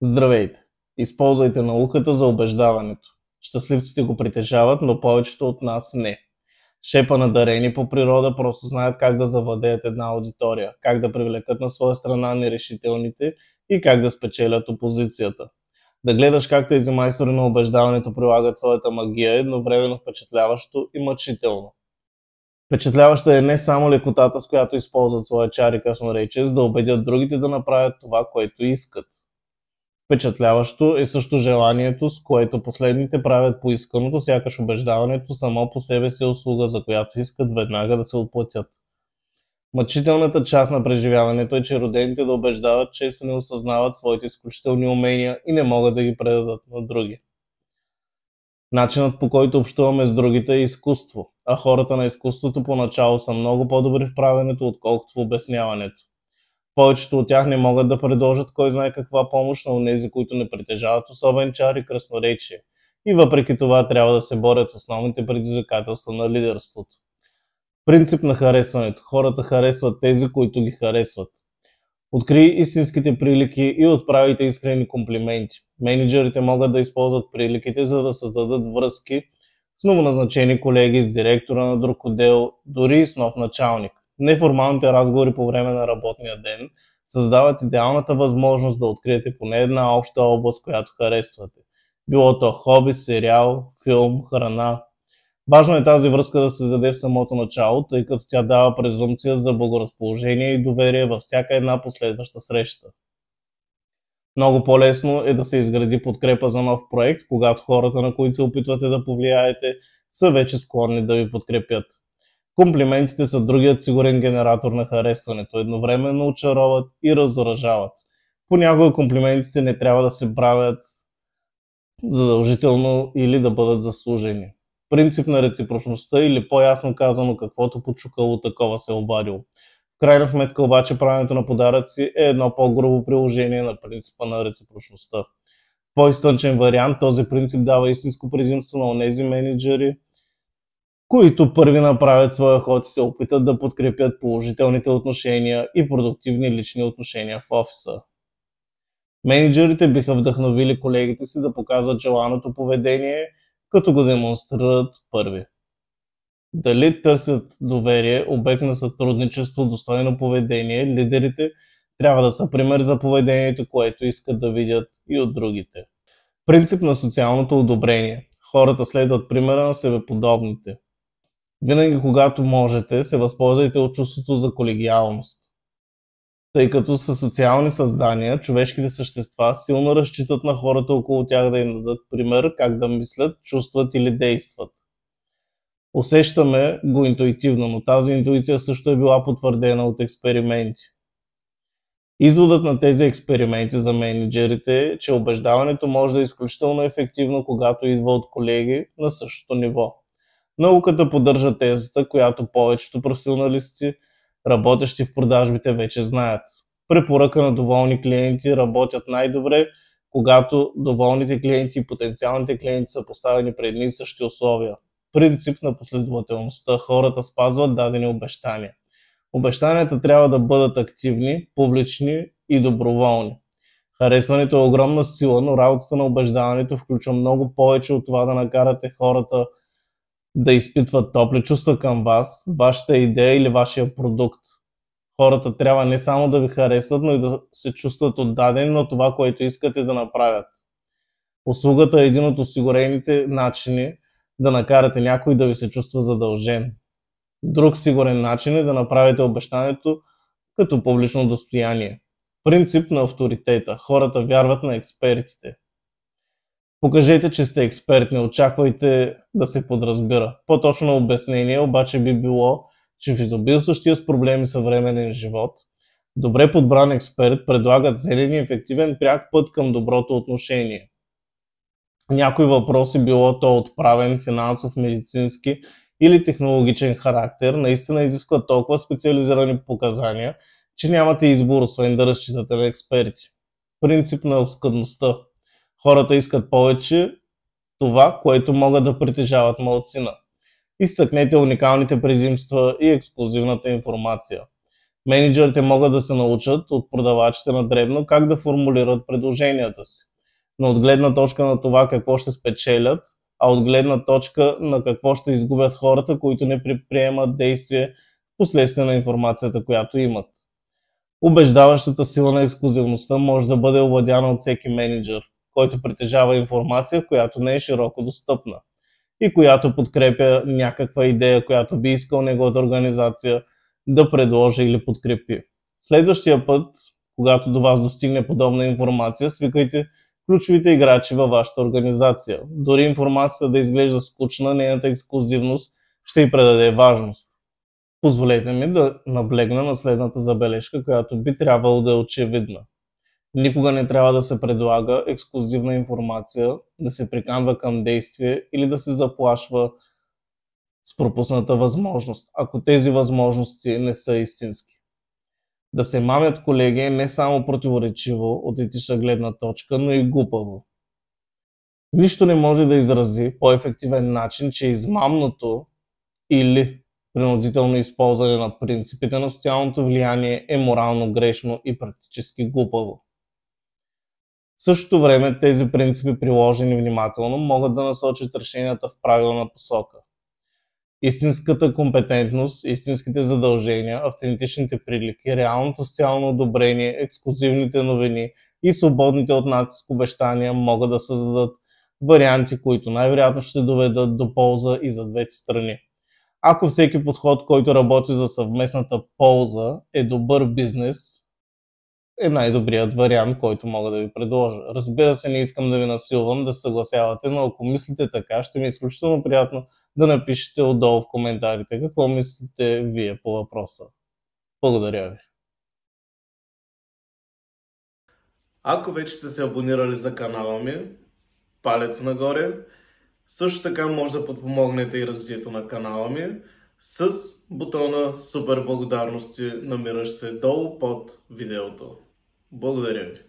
Здравейте! Използвайте науката за убеждаването. Щастливците го притежават, но повечето от нас не. Шепа надарени по природа просто знаят как да завладеят една аудитория, как да привлекат на своя страна нерешителните и как да спечелят опозицията. Да гледаш как тези майстори на убеждаването прилагат своята магия е едновременно впечатляващо и мъчително. Впечатляваща е не само лекотата, с която използват своя чар и красноречие, за да убедят другите да направят това, което искат. Впечатляващо е също желанието, с което последните правят поисканото, сякаш убеждаването само по себе си е услуга, за която искат веднага да се отплатят. Мъчителната част на преживяването е, че родените да убеждават често не осъзнават своите изключителни умения и не могат да ги предадат на други. Начинът, по който общуваме с другите, е изкуство, а хората на изкуството поначало са много по-добри в правенето, отколкото в обясняването. Повечето от тях не могат да предложат кой знае каква помощ на онези, които не притежават особен чар и красноречие. И въпреки това трябва да се борят с основните предизвикателства на лидерството. Принцип на харесването. Хората харесват тези, които ги харесват. Открий истинските прилики и отправите искрени комплименти. Мениджърите могат да използват приликите, за да създадат връзки с новоназначени колеги, с директора на друг отдел, дори и с нов началник. Неформалните разговори по време на работния ден създават идеалната възможност да откриете поне една обща област, която харесвате. Било то хоби, сериал, филм, храна. Важно е тази връзка да се създаде в самото начало, тъй като тя дава презумпция за благоразположение и доверие във всяка една последваща среща. Много по-лесно е да се изгради подкрепа за нов проект, когато хората, на които се опитвате да повлияете, са вече склонни да ви подкрепят. Комплиментите са другият сигурен генератор на харесването, едновременно очароват и разоръжават. Понякога комплиментите не трябва да се правят задължително или да бъдат заслужени. Принцип на реципрочността или по-ясно казано каквото почукало такова се обадило. В крайна сметка обаче правенето на подаръци е едно по-грубо приложение на принципа на реципрочността. В по-изтънчен вариант този принцип дава истинско предимство на онези мениджъри, които първи направят своя ход и се опитат да подкрепят положителните отношения и продуктивни лични отношения в офиса. Мениджърите биха вдъхновили колегите си да показват желаното поведение, като го демонстрират първи. Дали търсят доверие, обект на сътрудничество, достойно поведение, лидерите трябва да са пример за поведението, което искат да видят и от другите. Принцип на социалното одобрение. Хората следват примера на себеподобните. Винаги, когато можете, се възползвайте от чувството за колегиалност. Тъй като са социални създания, човешките същества силно разчитат на хората около тях да им дадат пример как да мислят, чувстват или действат. Усещаме го интуитивно, но тази интуиция също е била потвърдена от експерименти. Изводът на тези експерименти за мениджърите е, че убеждаването може да е изключително ефективно, когато идва от колеги на същото ниво. Науката поддържа тезата, която повечето професионалисти, работещи в продажбите, вече знаят. Препоръка на доволни клиенти работят най-добре, когато доволните клиенти и потенциалните клиенти са поставени пред едни и същи условия. Принцип на последователността. Хората спазват дадени обещания. Обещанията трябва да бъдат активни, публични и доброволни. Харесването е огромна сила, но работата на убеждаването включва много повече от това да накарате хората да изпитват топли чувства към вас, вашата идея или вашия продукт. Хората трябва не само да ви харесват, но и да се чувстват отдадени на това, което искате да направят. Услугата е един от осигурените начини да накарате някой да ви се чувства задължен. Друг сигурен начин е да направите обещанието като публично достояние. Принцип на авторитета. Хората вярват на експертите. Покажете, че сте експерт, не очаквайте да се подразбира. По-точно обяснение обаче би било, че в изобилстващия с проблеми съвременен живот, добре подбран експерт предлага целен и ефективен пряк път към доброто отношение. Някои въпроси, било то от правен, финансов, медицински или технологичен характер, наистина изискват толкова специализирани показания, че нямате избор, освен да разчитате на експерти. Принцип на оскъдността. Хората искат повече това, което могат да притежават малцина. Изтъкнете уникалните предимства и ексклузивната информация. Мениджърите могат да се научат от продавачите на дребно как да формулират предложенията си. Но от гледна точка на това какво ще спечелят, а от гледна точка на какво ще изгубят хората, които не предприемат действие последствие на информацията, която имат. Убеждаващата сила на ексклузивността може да бъде овладяна от всеки мениджър, който притежава информация, която не е широко достъпна и която подкрепя някаква идея, която би искал неговата организация да предложи или подкрепи. Следващия път, когато до вас достигне подобна информация, свикайте ключовите играчи във вашата организация. Дори информацията да изглежда скучна, нейната ексклузивност ще й предаде важност. Позволете ми да наблегна на следната забележка, която би трябвало да е очевидна. Никога не трябва да се предлага ексклузивна информация, да се приканва към действие или да се заплашва с пропусната възможност, ако тези възможности не са истински. Да се мамят колеги е не само противоречиво от етична гледна точка, но и глупаво. Нищо не може да изрази по-ефективен начин, че измамното или принудително използване на принципите на социалното влияние е морално грешно и практически глупаво. В същото време тези принципи, приложени внимателно, могат да насочат решенията в правилна посока. Истинската компетентност, истинските задължения, автентичните прилики, реалното социално одобрение, ексклузивните новини и свободните от натиск обещания могат да създадат варианти, които най-вероятно ще доведат до полза и за двете страни. Ако всеки подход, който работи за съвместната полза, е добър бизнес, е най-добрият вариант, който мога да ви предложа. Разбира се, не искам да ви насилвам да се съгласявате, но ако мислите така, ще ми е изключително приятно да напишете отдолу в коментарите какво мислите вие по въпроса. Благодаря ви. Ако вече сте се абонирали за канала ми, палец нагоре. Също така може да подпомогнете и развитието на канала ми с бутона Супер благодарности, намиращ се долу под видеото. Благодаря ви!